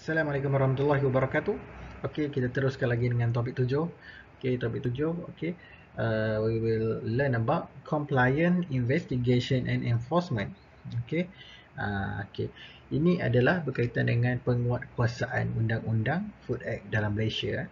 Assalamualaikum warahmatullahi wabarakatuh. Okey, kita teruskan lagi dengan topik 7. Okey, topik 7. Okey. We will learn about compliance, investigation and enforcement. Okey. Okey. Ini adalah berkaitan dengan penguatkuasaan undang-undang Food Act dalam Malaysia.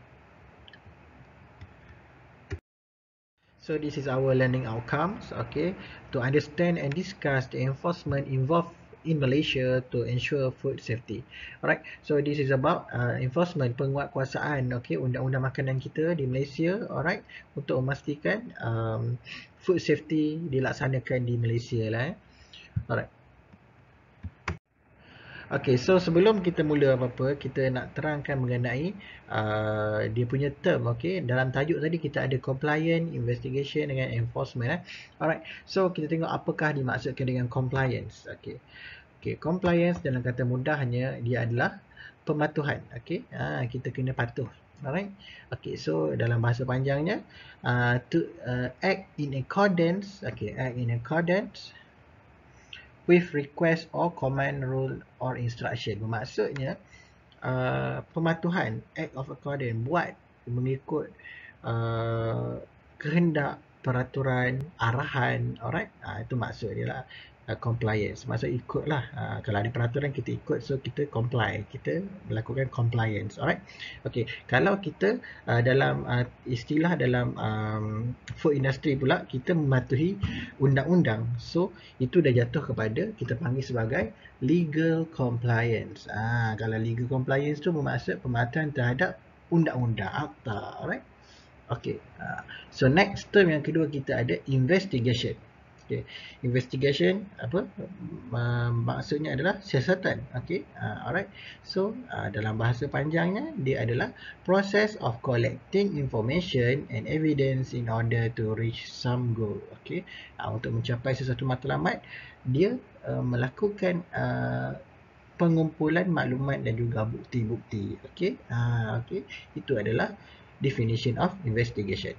So this is our learning outcomes, okay, to understand and discuss the enforcement involved in Malaysia to ensure food safety. Alright, so this is about enforcement, penguatkuasaan, okay, undang-undang makanan kita di Malaysia, alright, untuk memastikan food safety dilaksanakan di Malaysia lah. Alright. Okay, so sebelum kita mula apa-apa, kita nak terangkan mengenai dia punya term, okay. Dalam tajuk tadi kita ada compliance, investigation dengan enforcement. Alright, so kita tengok apakah dimaksudkan dengan compliance. Okay, compliance dalam kata mudahnya dia adalah pematuhan. Okay, kita kena patuh. Alright, okay, so dalam bahasa panjangnya to act in accordance, okay, act in accordance with request or command, rule or instruction. Bermaksudnya pematuhan, act of accordance, buat mengikut kehendak, peraturan, arahan. Alright, itu maksud dia lah. Compliance, maksud ikut lah. Kalau ada peraturan kita ikut, so kita comply, kita melakukan compliance. Alright, okay. Kalau kita dalam istilah dalam food industry pula, kita mematuhi undang-undang, so itu dah jatuh kepada kita panggil sebagai legal compliance. Kalau legal compliance tu bermaksud pematuhan terhadap undang-undang, akta. Alright, okay. So next term yang kedua kita ada investigation. Okay. Investigation apa? Maksudnya adalah siasatan. Okay. Alright. So dalam bahasa panjangnya dia adalah process of collecting information and evidence in order to reach some goal. Okay. Untuk mencapai sesuatu matlamat, dia melakukan pengumpulan maklumat dan juga bukti-bukti. Okay. Okay. Itu adalah definition of investigation.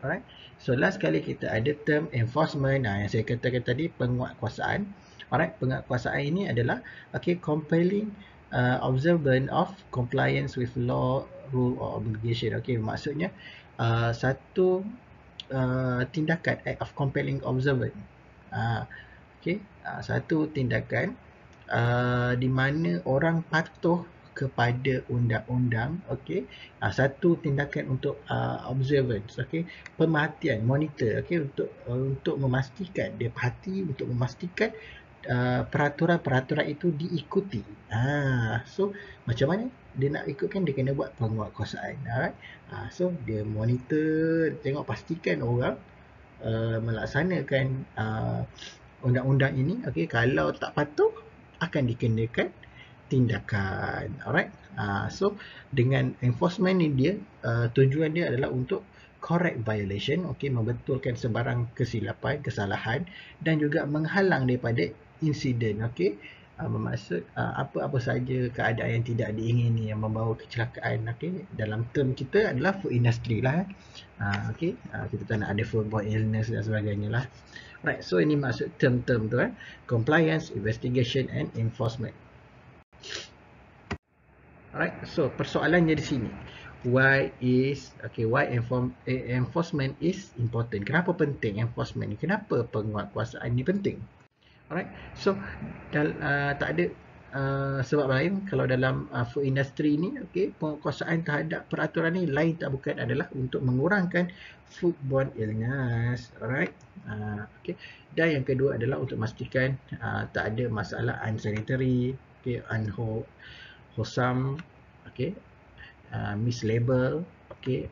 Alright. So last kali kita ada term enforcement. Yang saya katakan tadi, penguatkuasaan. Alright, penguatkuasaan ini adalah okay, compelling observance of compliance with law, rule or obligation. Okay, maksudnya satu tindakan, act of compelling observance. Okay, satu tindakan di mana orang patuh kepada undang-undang. Okay, satu tindakan untuk observance, okay, pemerhatian, monitor, okay, untuk memastikan, dia perhati untuk memastikan peraturan-peraturan itu diikuti. So macam mana dia nak ikutkan? Dia kena buat penguatkuasaan. Alright, so dia monitor, tengok pastikan orang melaksanakan undang-undang ini. Okay, kalau tak patuh akan dikenakan tindakan. Alright. So dengan enforcement ni dia tujuan dia adalah untuk correct violation, okay, membetulkan sebarang kesilapan, kesalahan dan juga menghalang daripada insiden. Okay, bermaksud apa-apa saja keadaan yang tidak diingini yang membawa kecelakaan. Okay, dalam term kita adalah food industry lah. Okay, kita tak nak ada foodborne illness dan sebagainya lah. Right, so ini maksud term-term tu, compliance, investigation and enforcement. Alright, so persoalannya di sini, why enforcement is important? Kenapa penting enforcement ni? Kenapa penguatkuasaan ni penting? Alright, so tak ada sebab lain kalau dalam food industry ni, okay, penguatkuasaan terhadap peraturan ni lain tak bukan adalah untuk mengurangkan foodborne illness. Alright, okay. Dan yang kedua adalah untuk memastikan tak ada masalah unsanitary, okay, unwholesome, okay, mislabel, okay,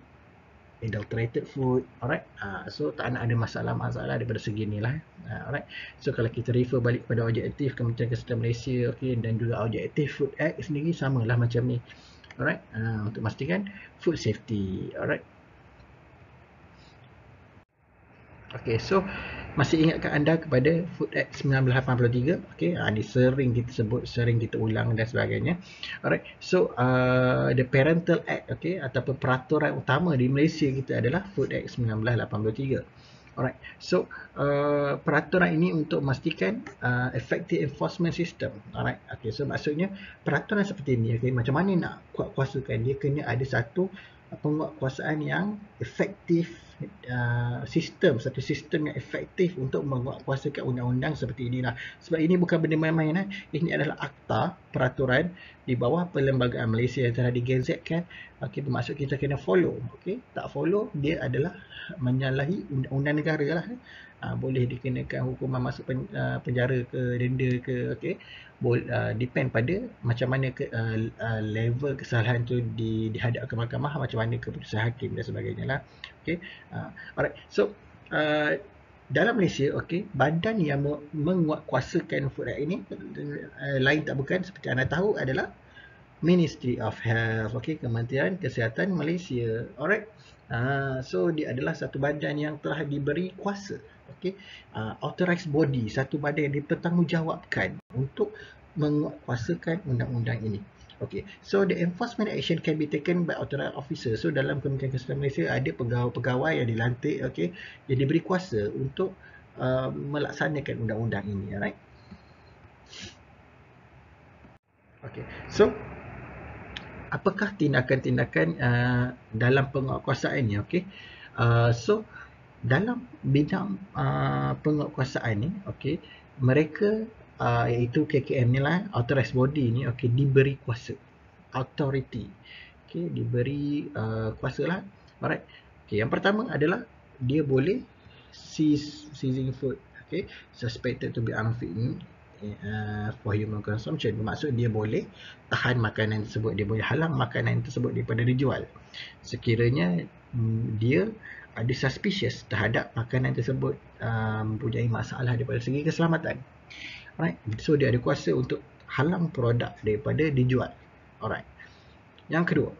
adulterated food. Alright, so tak nak ada masalah-masalah daripada segi ni lah. Alright, so kalau kita refer balik kepada objektif Kementerian Kesihatan Malaysia, okay, dan juga objektif Food Act sendiri samalah macam ni. Alright, untuk memastikan food safety. Alright, okay, so masih ingatkan anda kepada Food Act 1983. Okay, ini sering kita sebut, sering kita ulang dan sebagainya. Alright, so the Parental Act, okay, ataupun peraturan utama di Malaysia kita adalah Food Act 1983. Alright, so peraturan ini untuk memastikan effective enforcement system. Alright, okay, so maksudnya peraturan seperti ini, okay, macam mana nak kuasakan dia, kena ada satu penguatkuasaan yang efektif, satu sistem yang efektif untuk menguatkuasakan undang-undang seperti inilah. Sebab ini bukan benda main-main, ini adalah akta peraturan di bawah Perlembagaan Malaysia yang telah digazetkan. Okay, bermaksud kita kena follow. Okay, tak follow dia adalah menyalahi undang-undang negara lah. Boleh dikenakan hukuman masuk penjara ke denda ke, okay. Depend pada macam mana level kesalahan tu dihadap ke mahkamah, macam mana keputusan hakim dan sebagainya lah. Okay. Alright, so dalam Malaysia, okay, badan yang menguatkuasakan Food Act ini lain tak bukan seperti anda tahu adalah Ministry of Health, okay, Kementerian Kesihatan Malaysia. Alright. So dia adalah satu badan yang telah diberi kuasa, okay, authorized body, satu badan yang dipertanggungjawabkan untuk menguatkuasakan undang-undang ini. Okay, so the enforcement action can be taken by authorized officer. So dalam Kementerian Kesihatan Malaysia ada pegawai-pegawai yang dilantik, okay, yang diberi kuasa untuk melaksanakan undang-undang ini. Alright. Okay, so apakah tindakan-tindakan dalam penguatkuasaan ni? Okay, so dalam bidang penguatkuasaan ni, okay, mereka iaitu KKM ni lah, authorized body ni, okay, diberi kuasa, authority, okay, diberi kuasa lah. Alright. Okay, yang pertama adalah dia boleh seizing food, okay, suspected to be unfit for human consumption. Bermaksud dia boleh tahan makanan tersebut, dia boleh halang makanan tersebut daripada dijual sekiranya dia ada suspicious terhadap makanan tersebut mempunyai masalah daripada segi keselamatan. Alright, so dia ada kuasa untuk halang produk daripada dijual. Alright. Yang kedua,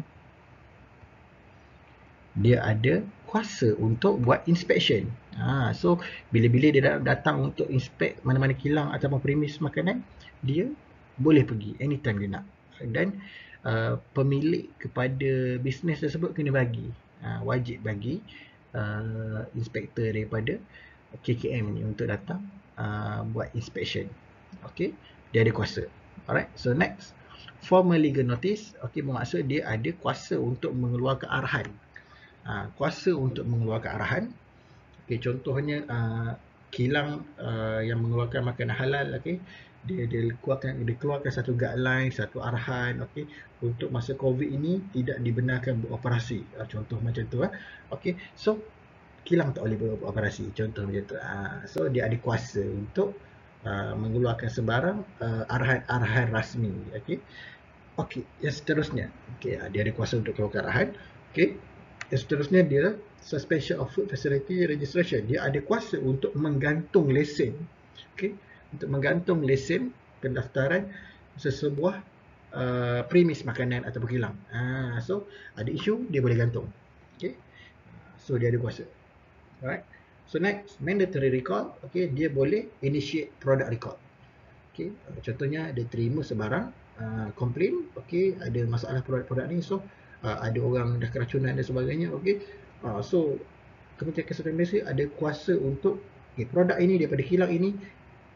dia ada kuasa untuk buat inspection. So bila-bila dia datang untuk inspect mana-mana kilang ataupun premis makanan, dia boleh pergi anytime dia nak. Dan pemilik kepada bisnes tersebut kena bagi, wajib bagi inspektor daripada KKM ni untuk datang buat inspection. Okay, dia ada kuasa. Alright, so next, formal legal notice. Okay, bermaksud dia ada kuasa untuk mengeluarkan arahan. Kuasa untuk mengeluarkan arahan. Okay, contohnya kilang yang mengeluarkan makanan halal, okay, dia keluarkan satu guideline, satu arahan, okay, untuk masa COVID ini tidak dibenarkan beroperasi. Contoh macam tu. Okay, so kilang tak boleh beroperasi, contoh macam tu. So dia ada kuasa untuk mengeluarkan sebarang arahan-arahan rasmi. Okay. Okay, yang seterusnya, okay, dia ada kuasa untuk keluarkan arahan. Okay. Yang seterusnya dia suspension of food facility registration. Dia ada kuasa untuk menggantung lesen. Okay, untuk menggantung lesen pendaftaran sesebuah premis makanan ataupun kilang. So ada isu, dia boleh gantung. Okay, so dia ada kuasa. Alright. So next, mandatory recall. Okay, dia boleh initiate product recall. Okay, contohnya dia terima sebarang komplain, okay, ada masalah produk-produk ni, so ada orang dah keracunan dan sebagainya, okay. So Kementerian Kesihatan Malaysia ada kuasa untuk, okay, produk ini daripada kilang ini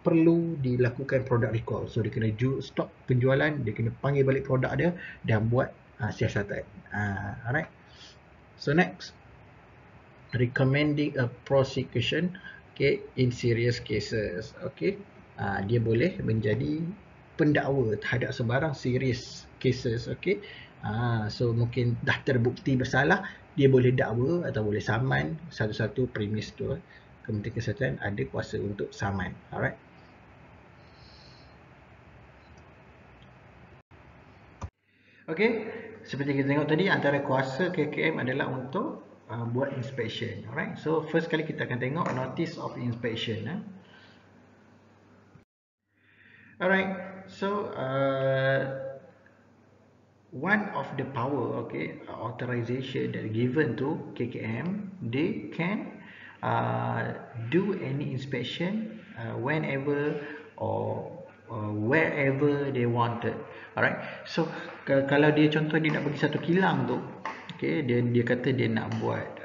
perlu dilakukan product recall. So dia kena stop penjualan, dia kena panggil balik produk dia dan buat siasatan. Alright. So next, recommending a prosecution, okay, in serious cases. Okay, dia boleh menjadi pendakwa terhadap sebarang serious cases. Okay, so mungkin dah terbukti bersalah, dia boleh dakwa atau boleh saman satu-satu premis tu. Kementerian Kesihatan ada kuasa untuk saman. Alright. Okay, seperti kita tengok tadi, antara kuasa KKM adalah untuk buat inspection. Alright, so first kali kita akan tengok notice of inspection. Alright, so one of the power, okay, authorization that given to KKM, they can do any inspection whenever or wherever they wanted. Alright, so kalau dia contoh dia nak pergi satu kilang tu, Okay, dia kata dia nak buat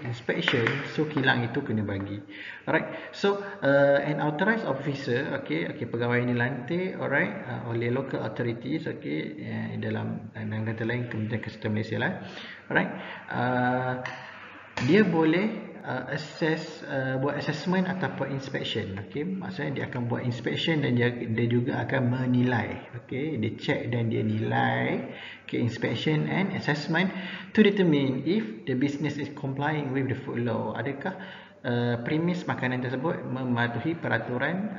inspection, so kilang itu kena bagi. Alright, so an authorized officer, okay, pegawai ini dilantik, alright, oleh local authorities, okay, dalam kata lain Kementerian Kesihatan Malaysia lah, alright, dia boleh buat assessment ataupun inspection. Okay, maksudnya dia akan buat inspection dan dia juga akan menilai. Okay, dia check dan dia nilai. Okay, inspection and assessment to determine if the business is complying with the food law. Adakah premis makanan tersebut mematuhi peraturan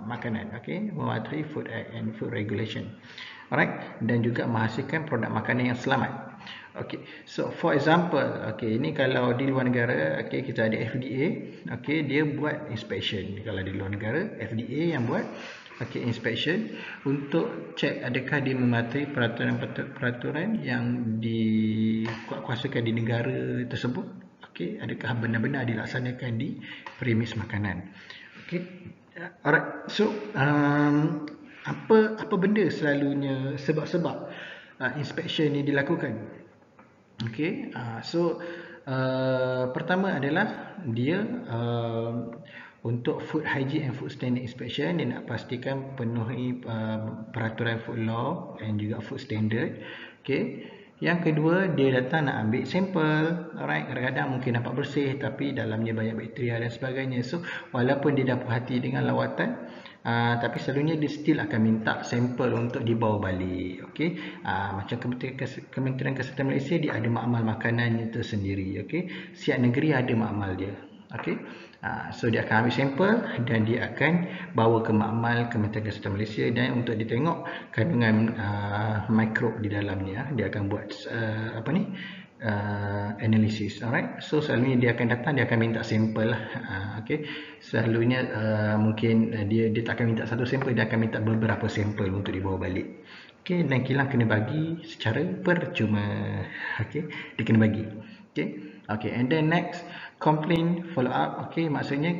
makanan, okay, mematuhi Food Act and Food Regulation. Alright, dan juga menghasilkan produk makanan yang selamat. Okay, so for example, okay, ini kalau di luar negara, okay, kita ada FDA, okay, dia buat inspection. Kalau di luar negara, FDA yang buat, okay, inspection untuk cek adakah dia mematuhi peraturan yang dikuatkuasakan di negara tersebut. Okay, adakah benar-benar dilaksanakan di premis makanan. Okay, alright, so apa benda selalunya sebab-sebab inspection ini dilakukan? Okay, so pertama adalah dia untuk food hygiene and food standard inspection, dia nak pastikan penuhi peraturan food law dan juga food standard. Okay, yang kedua dia datang nak ambil sampel. Alright, kadang-kadang mungkin nampak bersih tapi dalamnya banyak bakteria dan sebagainya. So walaupun dia dah puas hati dengan lawatan, tapi selalunya dia still akan minta sampel untuk dibawa balik. Okay, macam Kementerian Kesihatan Malaysia, dia ada makmal makanannya tersendiri. Okay, setiap negeri ada makmal dia. Okay, so dia akan ambil sampel dan dia akan bawa ke makmal Kementerian Kesihatan Malaysia, dan untuk ditengok kandungan mikrob di dalamnya, dia akan buat analisis. Alright, so selalunya dia akan datang, dia akan minta sampel lah. Okay, selalunya mungkin dia tak akan minta satu sampel, dia akan minta beberapa sampel untuk dibawa balik. Okay, dan kilang kena bagi secara percuma. Okay, dia kena bagi. Okay, and then next, complaint follow up. Okay, maksudnya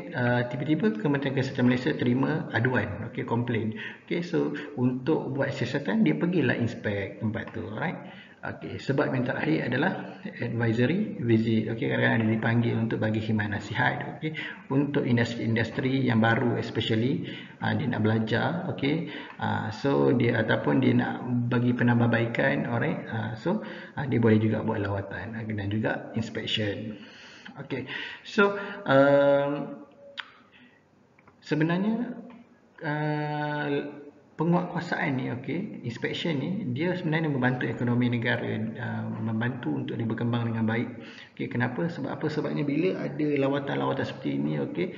tiba-tiba Kementerian Kesihatan Malaysia terima aduan, okay, complaint. Okay, so untuk buat siasatan, dia pergilah inspect tempat tu. Alright. Okay, sebab yang terakhir adalah advisory visit. Okay, kadang-kadang dia dipanggil untuk bagi khidmat nasihat. Okay, untuk industri-industri yang baru, especially dia nak belajar. Okay, so dia ataupun dia nak bagi penambahbaikan. Alright, so dia boleh juga buat lawatan dan juga inspection. Okay, so sebenarnya penguatkuasaan ni, okay, inspection ni, dia sebenarnya membantu ekonomi negara, membantu untuk dia berkembang dengan baik. Okay, kenapa? Sebab apa? Sebabnya bila ada lawatan-lawatan seperti ini, okay,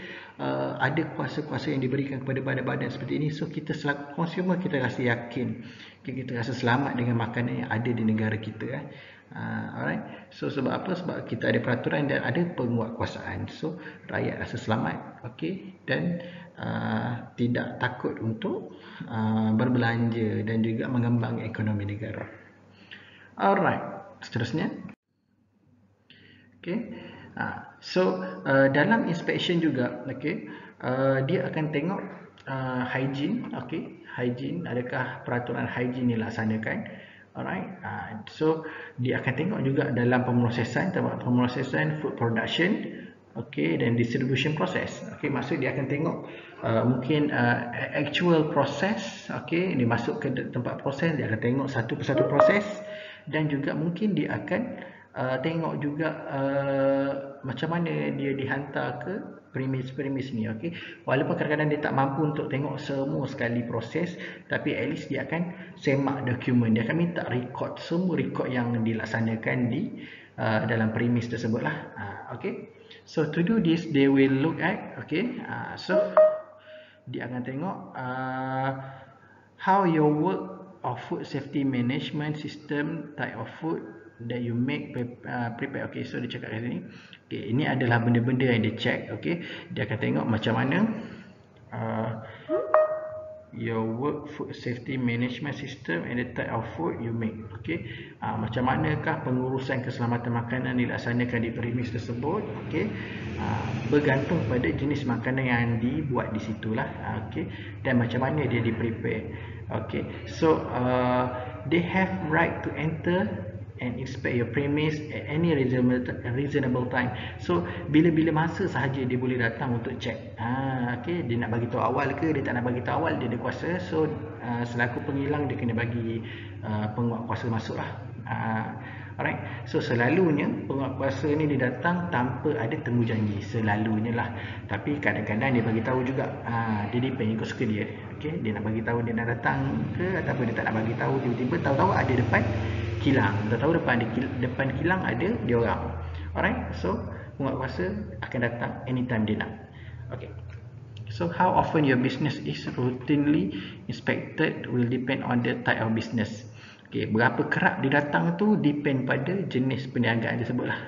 ada kuasa-kuasa yang diberikan kepada badan-badan seperti ini, so kita selaku consumer, kita rasa yakin, okay, kita rasa selamat dengan makanan yang ada di negara kita. Alright, so sebab apa? Sebab kita ada peraturan dan ada penguatkuasaan, so rakyat rasa selamat, okay, dan tidak takut untuk berbelanja dan juga mengembang ekonomi negara. Alright, seterusnya. Okay, so dalam inspection juga, okay, dia akan tengok hygiene. Okay, hygiene, adakah peraturan hygiene dilaksanakan. Alright, so dia akan tengok juga dalam pemrosesan, food production, okay, dan distribution process. Okay, maksud dia akan tengok mungkin actual process. Okay, dia masuk ke tempat proses, dia akan tengok satu persatu proses, dan juga mungkin dia akan tengok juga macam mana dia dihantar ke premis ni. Okay, walaupun kadang-kadang dia tak mampu untuk tengok semua sekali proses, tapi at least dia akan semak dokumen, dia akan minta record semua record yang dilaksanakan di dalam premis tersebut lah. Okay, so to do this, they will look at, okay, so dia akan tengok how your work of food safety management system, type of food that you make, prepare. Okay, so dia cakap kat sini, okay, ini adalah benda-benda yang dia check. Okay, dia akan tengok macam mana your work food safety management system and the type of food you make. Okay, macam manakah pengurusan keselamatan makanan dilaksanakan di premis tersebut. Okay, bergantung pada jenis makanan yang dibuat di situlah. Okay, dan macam mana dia di prepare. Okay, so they have right to enter and inspect your premise at any reasonable time. So bila-bila masa sahaja dia boleh datang untuk check. Okay, dia nak bagi tahu awal ke, dia tak nak bagi tahu awal, dia ada kuasa. So selaku penghilang dia kena bagi penguat kuasa masuk lah. Alright, so selalunya penguat kuasa ni dia datang tanpa ada temu janji, selalunya lah. Tapi kadang-kadang dia bagi tahu juga, dia depend ikut suka dia. Okay, dia nak bagi tahu dia nak datang ke ataupun dia tak nak bagi tahu, tiba-tiba tahu-tahu ada depan kilang, tahu depan kilang ada dia orang. Alright, so penguat kuasa akan datang anytime dia nak. Okay, so how often your business is routinely inspected will depend on the type of business. Okay, berapa kerap dia datang tu depend pada jenis perniagaan tersebut lah.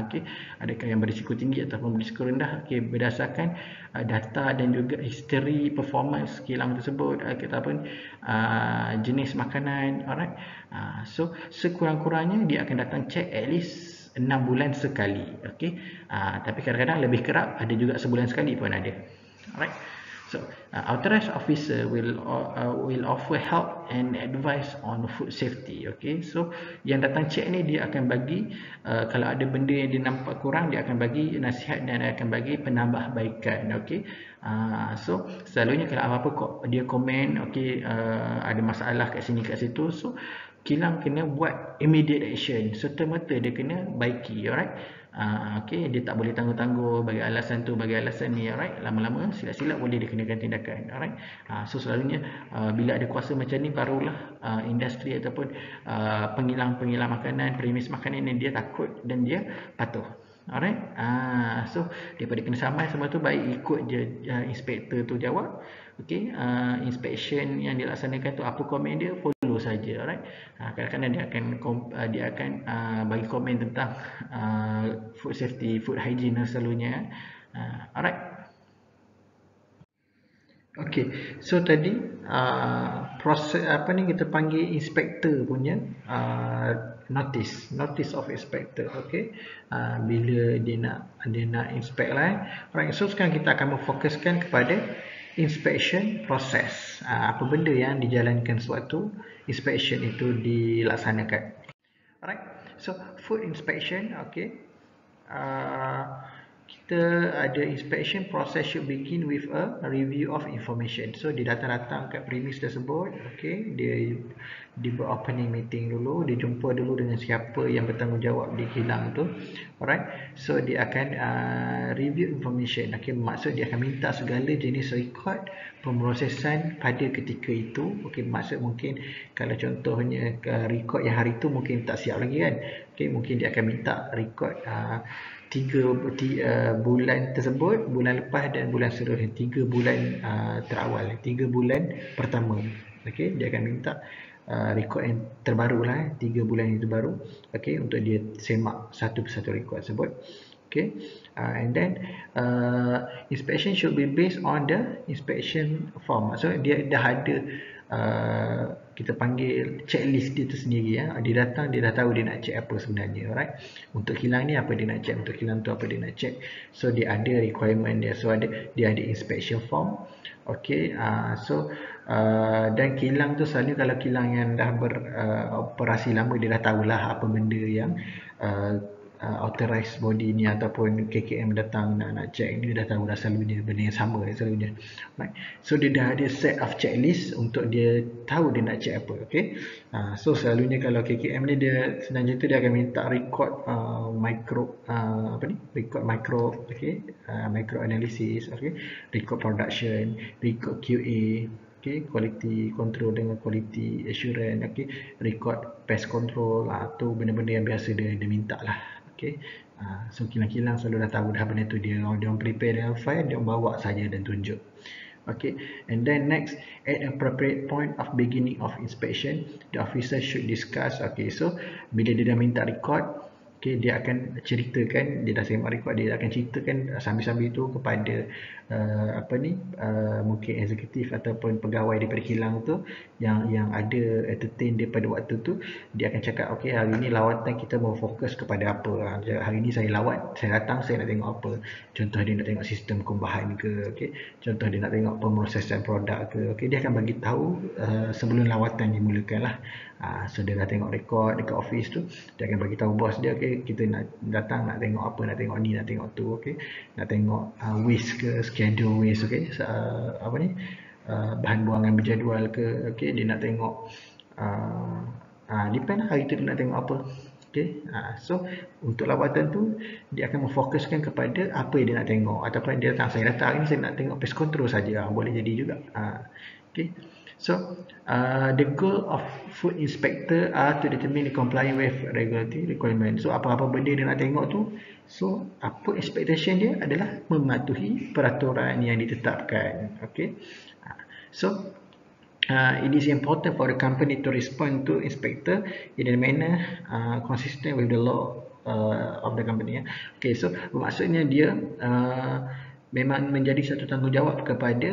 Okay, adakah yang berisiko tinggi ataupun berisiko rendah. Okay, berdasarkan data dan juga history performance kilang tersebut ataupun jenis makanan. Alright, so sekurang-kurangnya dia akan datang check at least 6 bulan sekali. Okay, tapi kadang-kadang lebih kerap, ada juga sebulan sekali pun ada. Alright, so authorized officer will offer help and advice on food safety. Okay, so yang datang check ni dia akan bagi kalau ada benda yang dia nampak kurang, dia akan bagi nasihat dan akan bagi penambahbaikan. Okay, so selalunya kalau apa-apa dia komen, okay, ada masalah kat sini kat situ, so kilang kena buat immediate action, serta-merta dia kena baiki. Alright, okay, dia tak boleh tangguh-tangguh bagi alasan tu, bagi alasan ni. Alright, lama-lama silap-silap boleh dia kenakan tindakan. Alright, so selalunya bila ada kuasa macam ni, barulah industri ataupun penghilang makanan, premis makanan ni dia takut dan dia patuh. Alright, so daripada kena samai semua tu, baik ikut je inspektor tu jawab. Okay, inspection yang dilaksanakan tu apa komen dia, follow saja. Alright, kadang-kadang dia akan bagi komen tentang food safety, food hygiene selalunya. Alright, okay, so tadi proses apa ni kita panggil inspektor punya notice of inspector. Okay, bila dia nak inspect lah. Alright, so sekarang kita akan memfokuskan kepada inspection process. Apa benda yang dijalankan sewaktu inspection itu dilaksanakan. Alright, so food inspection. Okay, kita ada inspection process should begin with a review of information. So dia datang kat premis tersebut. Okay, dia buat opening meeting dulu, dia jumpa dulu dengan siapa yang bertanggungjawab di kilang tu. Alright, so dia akan review information. Okay, maksud dia akan minta segala jenis rekod pemrosesan pada ketika itu. Okay, maksud mungkin kalau contohnya rekod yang hari tu mungkin tak siap lagi kan. Okay, mungkin dia akan minta rekod 3 bulan tersebut, bulan lepas dan bulan seterusnya, 3 bulan terawal, 3 bulan pertama. Okay, dia akan minta rekod yang terbaru lah, 3 bulan yang terbaru. Okay, untuk dia semak satu persatu rekod tersebut. Okay, and then inspection should be based on the inspection form. So dia dah ada kita panggil checklist dia tu sendiri. Dia datang, dia dah tahu dia nak check apa sebenarnya. Alright, untuk kilang ni apa dia nak check, untuk kilang tu apa dia nak check. So dia ada requirement dia. So dia ada inspection form. Okay, so dan kilang tu selalu kalau kilang yang dah beroperasi lama, dia dah tahulah apa benda yang authorized body ni ataupun KKM datang nak check ni, dah tahu dah selalunya benda yang sama selalunya. Right, so dia dah ada set of checklist untuk dia tahu dia nak check apa. Okay, so selalunya kalau KKM ni dia senang tu dia akan minta record record micro, okay, micro analysis, okay, record production, record QA, okay, quality control dengan quality assurance, okay, record pest control, tu benda-benda yang biasa dia minta lah. Okay, so kilang-kilang selalu dah tahu dah benda tu, dia orang prepare dengan file, dia bawa saja dan tunjuk. Okay, and then next, at appropriate point of beginning of inspection, the officer should discuss. Okay, so bila dia dah minta record, Okay, dia akan ceritakan, dia dah semak rekod, dia akan ceritakan sambil-sambil itu kepada mungkin eksekutif ataupun pegawai daripada kilang tu yang ada entertain dia pada waktu tu. Dia akan cakap, okay, hari ni lawatan kita mau fokus kepada apa. Hari ni saya lawat, saya datang, saya nak tengok apa. Contoh dia nak tengok sistem kumbahan ke, okay. Contoh dia nak tengok pemrosesan produk ke, okay. Dia akan bagi tahu sebelum lawatan dimulakan lah. So dia dah tengok rekod dekat office tu, dia akan bagi tahu bos dia, okay, kita nak datang, nak tengok apa, nak tengok ni, nak tengok tu, okay. Nak tengok waste ke, schedule waste, okay. Bahan buangan berjadual ke, okay. Dia nak tengok depend hari tu dia nak tengok apa. Okay. So untuk lawatan tu dia akan memfokuskan kepada apa yang dia nak tengok, ataupun dia datang, saya datang hari ni saya nak tengok pest control saja, boleh jadi juga. Okay. So, the goal of food inspector are to determine the compliance with regulatory requirement. So, apa-apa benda dia nak tengok tu, so apa expectation dia adalah mematuhi peraturan yang ditetapkan. Okay. So, it is important for the company to respond to inspector in a manner consistent with the law of the company. Okay, so maksudnya dia memang menjadi satu tanggungjawab kepada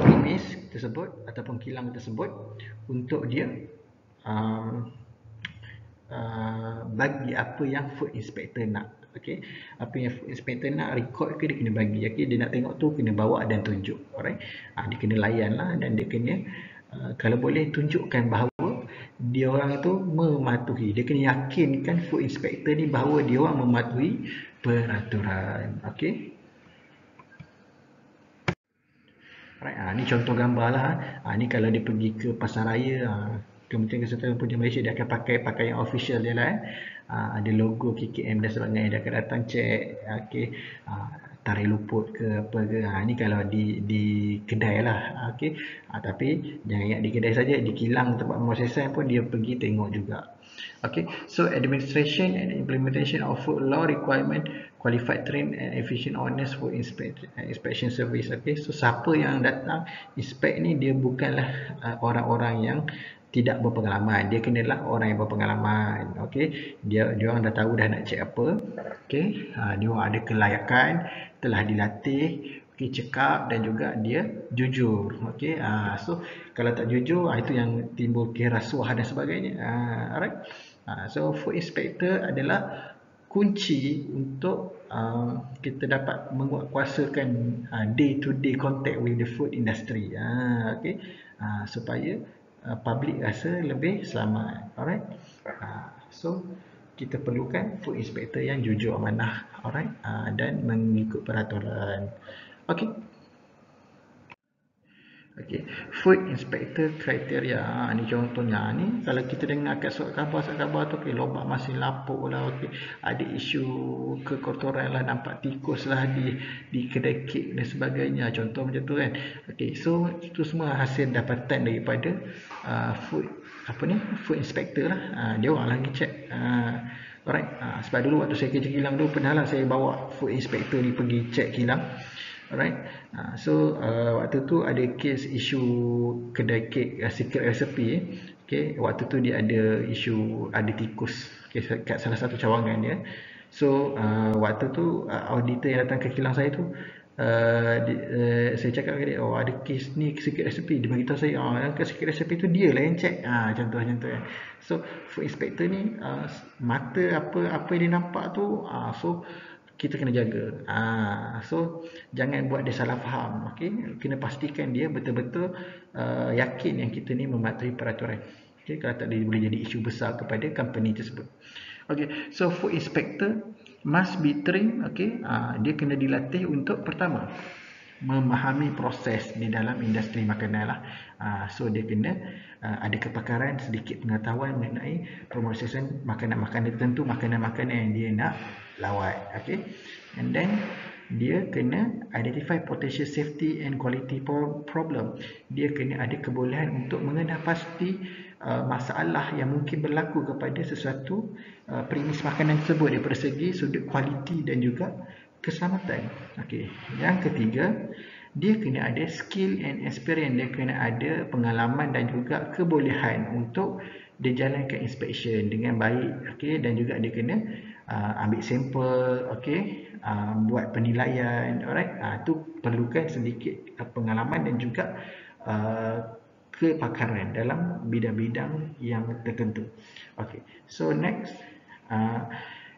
premis tersebut ataupun kilang tersebut untuk dia bagi apa yang food inspector nak. Okay, apa yang food inspector nak record ke dia kena bagi. Okay, dia nak tengok tu kena bawa dan tunjuk. Alright, dia kena layan lah, dan dia kena kalau boleh tunjukkan bahawa dia orang itu mematuhi. Dia kena yakinkan food inspector ni bahawa dia orang mematuhi peraturan. Okay. Right, ni contoh gambar lah. Ni kalau dia pergi ke pasaraya, Kementerian Kesihatan Republik Malaysia, dia akan pakai pakaian official dia lah. Ada logo KKM dan sebagainya, dia akan datang cek, okay, tarik luput ke apa ke. Ni kalau di kedai lah, okay. Tapi jangan ingat di kedai saja, di kilang tempat pemrosesan pun dia pergi tengok juga. Okay, so administration and implementation of food law requirement qualified, trained and efficient honest food inspection service. Okay, so siapa yang datang inspect ni dia bukanlah orang-orang yang tidak berpengalaman, dia kenalah orang yang berpengalaman. Okay, dia orang dah tahu dah nak cek apa. Okay, dia orang ada kelayakan, telah dilatih, okay, cekap, dan juga dia jujur. Okay, so kalau tak jujur, itu yang timbul kerasuah dan sebagainya. Alright, so food inspector adalah kunci untuk kita dapat menguatkuasakan day to day contact with the food industry. Okay, supaya public rasa lebih selamat. Alright, so kita perlukan food inspector yang jujur, amanah, alright, dan mengikut peraturan. Okay. Okay, food inspector kriteria. Ni contohnya, ni kalau kita dengar kat surat khabar tu, okay, lobak masin lapuk lah, okay, ada isu kekotoran lah, nampak tikus lah di kedai kek dan sebagainya, contoh macam tu kan. Okay, so itu semua hasil dapatan daripada food inspector lah. Dia orang lagi check. Alright, sebab dulu waktu saya kerja kilang tu, pernah lah saya bawa food inspector ni pergi check kilang. Alright, so waktu tu ada kes isu kedai kek secret recipe. Okay, waktu tu dia ada isu ada tikus, okay, kat salah satu cawangan dia. So waktu tu auditor yang datang ke kilang saya tu, saya cakap kepada dia, ada kes ni secret recipe. Dia beritahu saya, ke secret recipe tu dia lah yang check. Contoh kan. So food inspector ni mata apa yang dia nampak tu, so kita kena jaga. So jangan buat dia salah faham. Okay, kena pastikan dia betul-betul yakin yang kita ni mematuhi peraturan. Okay, kalau tak, dia boleh jadi isu besar kepada company tersebut. Okay, so food inspector must be trained. Okay, dia kena dilatih untuk pertama memahami proses di dalam industri makanan lah. So dia kena ada kepakaran, sedikit pengetahuan mengenai pemrosesan makanan-makanan tertentu, makanan-makanan yang dia nak lawat. Okay, and then dia kena identify potential safety and quality problem. Dia kena ada kebolehan untuk mengenal pasti masalah yang mungkin berlaku kepada sesuatu premis makanan tersebut daripada segi sudut kualiti dan juga keselamatan. Okay, yang ketiga, dia kena ada skill and experience. Dia kena ada pengalaman dan juga kebolehan untuk dia jalankan inspection dengan baik. Okay, dan juga dia kena ambil sampel, okey, buat penilaian, alright. Tu perlukan sedikit pengalaman dan juga kepakaran dalam bidang-bidang yang tertentu. Okay, so next, uh,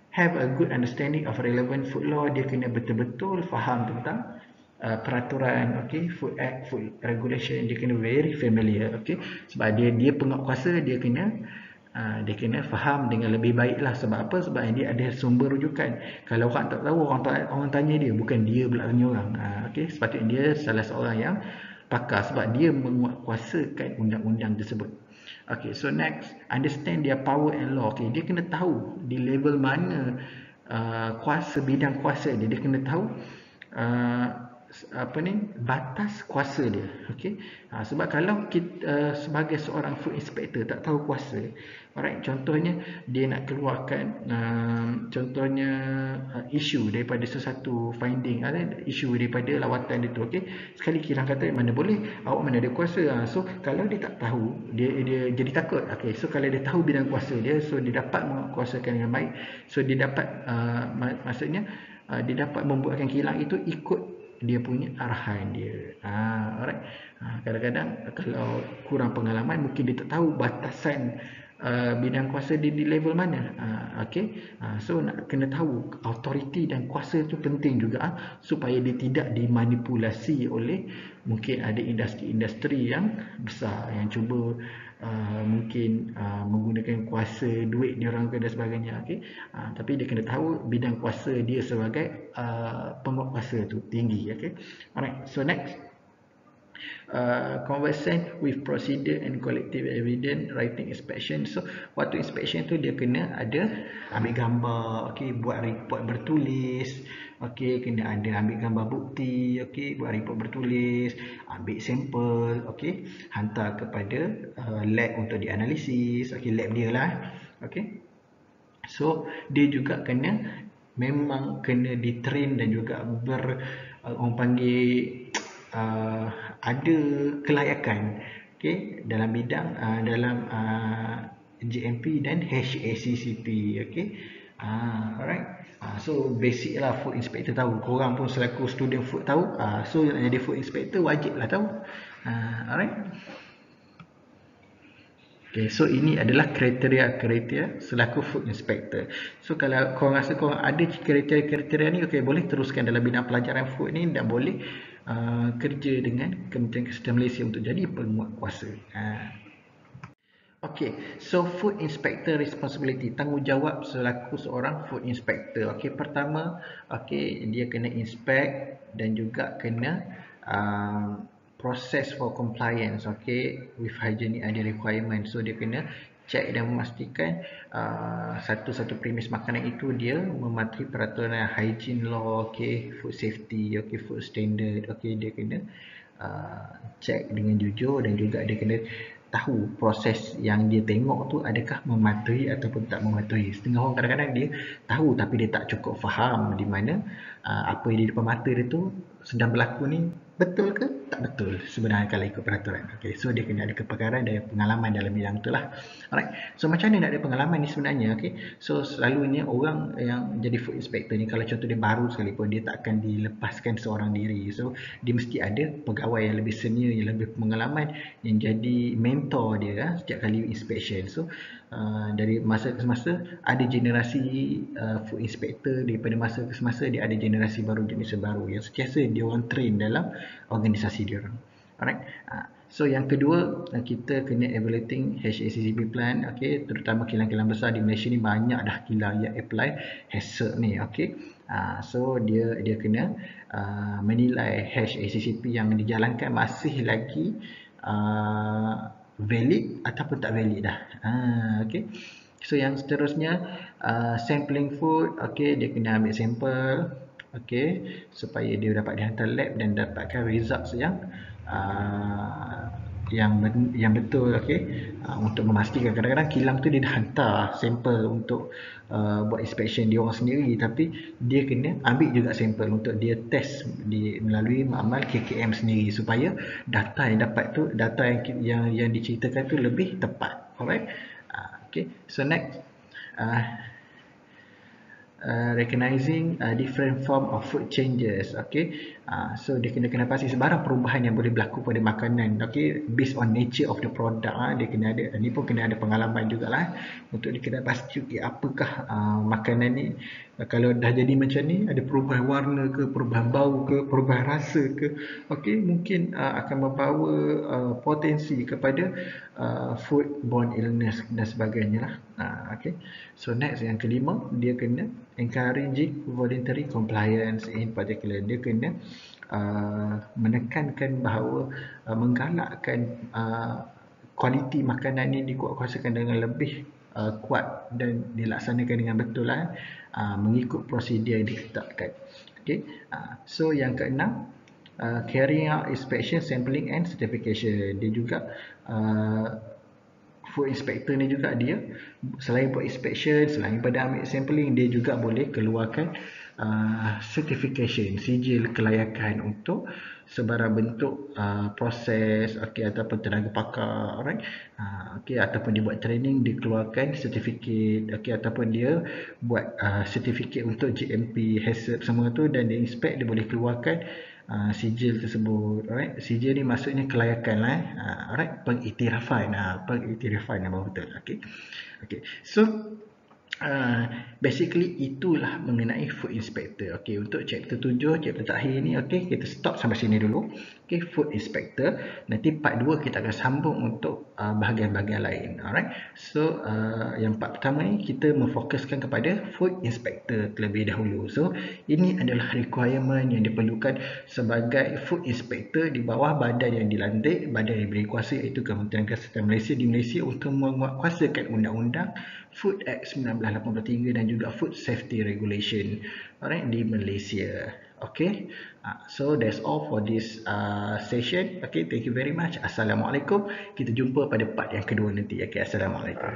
have a good understanding of relevant food law. Dia kena betul-betul faham tentang peraturan, okay, food act, food regulation. Dia kena very familiar, okay, sebab dia penguatkuasa, dia kena faham dengan lebih baik lah. Sebab apa? Sebab dia ada sumber rujukan. Kalau orang tak tahu, orang tanya dia, bukan dia pula tanya orang. Okay, sepatutnya dia salah seorang yang pakar sebab dia menguatkuasakan undang-undang tersebut. Okay, so next, understand their power and law. Okay, dia kena tahu di level mana bidang kuasa dia. Dia kena tahu batas kuasa dia. Okay, sebab kalau kita sebagai seorang food inspector tak tahu kuasa, alright, contohnya dia nak keluarkan contohnya isu daripada sesuatu finding, isu daripada lawatan dia tu, okay, sekali kilang kata mana boleh, awak mana ada kuasa. So kalau dia tak tahu, dia jadi takut. Okay, so kalau dia tahu bidang kuasa dia, so dia dapat menguasakan dengan baik, so dia dapat maksudnya dia dapat membuatkan kilang itu ikut dia punya arahan dia. Alright. Kadang-kadang kalau kurang pengalaman, mungkin dia tak tahu batasan bidang kuasa dia di level mana. Okay. So nak kena tahu authority dan kuasa tu penting juga, supaya dia tidak dimanipulasi oleh mungkin ada industri-industri yang besar yang cuba mungkin menggunakan kuasa duit dia orang dan sebagainya. Okay. Tapi dia kena tahu bidang kuasa dia sebagai penguatkuasa tu tinggi. Okay. Alright. So next, conversant with procedure and collective evidence writing inspection. So waktu inspection tu dia kena ada ambil gambar, okay, buat report bertulis, okay, kena ada ambil gambar bukti, okay, buat report bertulis, ambil sampel, okay, hantar kepada lab untuk dianalisis, okay, lab dia lah, okay. So dia juga memang kena ditrain dan juga orang panggil ada kelayakan, okay, dalam bidang dalam GMP dan HACCP, okay. Alright. So basic lah food inspector tahu. Korang pun selaku student food tahu. So nak jadi food inspector wajib lah tahu. Alright. Okay, so ini adalah kriteria-kriteria selaku food inspector. So kalau korang rasa korang ada kriteria-kriteria ni, okay, boleh teruskan dalam bidang pelajaran food ni dan boleh kerja dengan Kementerian Kesihatan Malaysia untuk jadi penguatkuasa. Okay, so food inspector responsibility, tanggungjawab selaku seorang food inspector. Okay, pertama, okay, dia kena inspect dan juga kena process for compliance, okay, with hygienic and requirement. So dia kena cek dan memastikan satu-satu premis makanan itu dia mematuhi peraturan hygiene law, okay, food safety, okay, food standard, okay. Dia kena cek dengan jujur dan juga dia kena tahu proses yang dia tengok tu adakah mematuhi ataupun tak mematuhi. Setengah orang kadang-kadang dia tahu tapi dia tak cukup faham di mana apa yang di depan mata dia tu sedang berlaku ni betul ke tak betul sebenarnya kalau ikut peraturan. Okay, so dia kena ada kepakaran dan pengalaman dalam bidang tu lah. Alright, so macam mana nak ada pengalaman ni sebenarnya? Okay, so selalunya orang yang jadi food inspector ni, kalau contoh dia baru sekalipun, dia tak akan dilepaskan seorang diri. So dia mesti ada pegawai yang lebih senior, yang lebih pengalaman, yang jadi mentor dia setiap kali inspection. So dari masa ke semasa ada generasi food inspector, daripada masa ke semasa dia ada generasi baru, jenis baru yang sentiasa dia orang train dalam organisasi dia orang. Alright. So yang kedua, kita kena evaluating HACCP plan, okay, terutama kilang-kilang besar di Malaysia ni banyak dah kilang yang apply HACCP ni, okay. So dia kena menilai HACCP yang dijalankan masih lagi valid ataupun tak valid dah. Okay. So yang seterusnya, sampling food, okay, dia kena ambil sampel, okay, supaya dia dapat dihantar lab dan dapatkan results yang betul, okay. Untuk memastikan, kadang-kadang kilang tu dia dah hantar sampel untuk buat inspection dia orang sendiri, tapi dia kena ambil juga sampel untuk dia test melalui makmal KKM sendiri supaya data yang dapat tu, data yang diceritakan tu lebih tepat. Alright. Okay, so next, recognizing different form of food changes. Okay, so dia kena pasti sebarang perubahan yang boleh berlaku pada makanan. Okay, based on nature of the product. Dia kena ada, ni pun kena ada pengalaman jugalah untuk dia kena pasti okay, apakah makanan ni kalau dah jadi macam ni, ada perubahan warna ke, perubahan bau ke, perubahan rasa ke, okay, mungkin akan membawa potensi kepada foodborne illness dan sebagainya lah. Okay, so next yang kelima, dia kena encouraging voluntary compliance. In particular, dia kena menekankan bahawa menggalakkan kualiti makanan ini dikuatkuasakan dengan lebih kuat dan dilaksanakan dengan betul lah, mengikut prosedur yang ditetapkan. Okay, so yang keenam, carrying out inspection, sampling and certification. Dia juga food inspector ni juga dia selain buat inspection, selain pada ambil sampling, dia juga boleh keluarkan certification, sijil kelayakan untuk sebarang bentuk proses, okay, ataupun tenaga pakar, alright, okay, ataupun dia buat training, dia keluarkan certificate, okay, ataupun dia buat certificate untuk GMP, HACCP semua tu, dan dia inspect, dia boleh keluarkan sijil tersebut. Alright, sijil ni maksudnya kelayakan lah. Alright, pengiktirafan, pengiktirafan nama betul. Okay, okay, so basically itulah mengenai food inspector. Okay, untuk chapter 7, chapter terakhir ni, okay, kita stop sampai sini dulu. Okay, food inspector. Nanti part 2 kita akan sambung untuk bahagian-bahagian lain. Alright, so yang part pertama ni kita memfokuskan kepada food inspector terlebih dahulu. So ini adalah requirement yang diperlukan sebagai food inspector di bawah badan yang dilantik, badan yang diberi kuasa, iaitu Kementerian Kesihatan Malaysia di Malaysia, untuk menguatkuasakan undang-undang Food Act 1983 dan juga Food Safety Regulation, alright, di Malaysia. Okay, so that's all for this session. Okay, thank you very much. Assalamualaikum. Kita jumpa pada part yang kedua nanti. Okay, Assalamualaikum.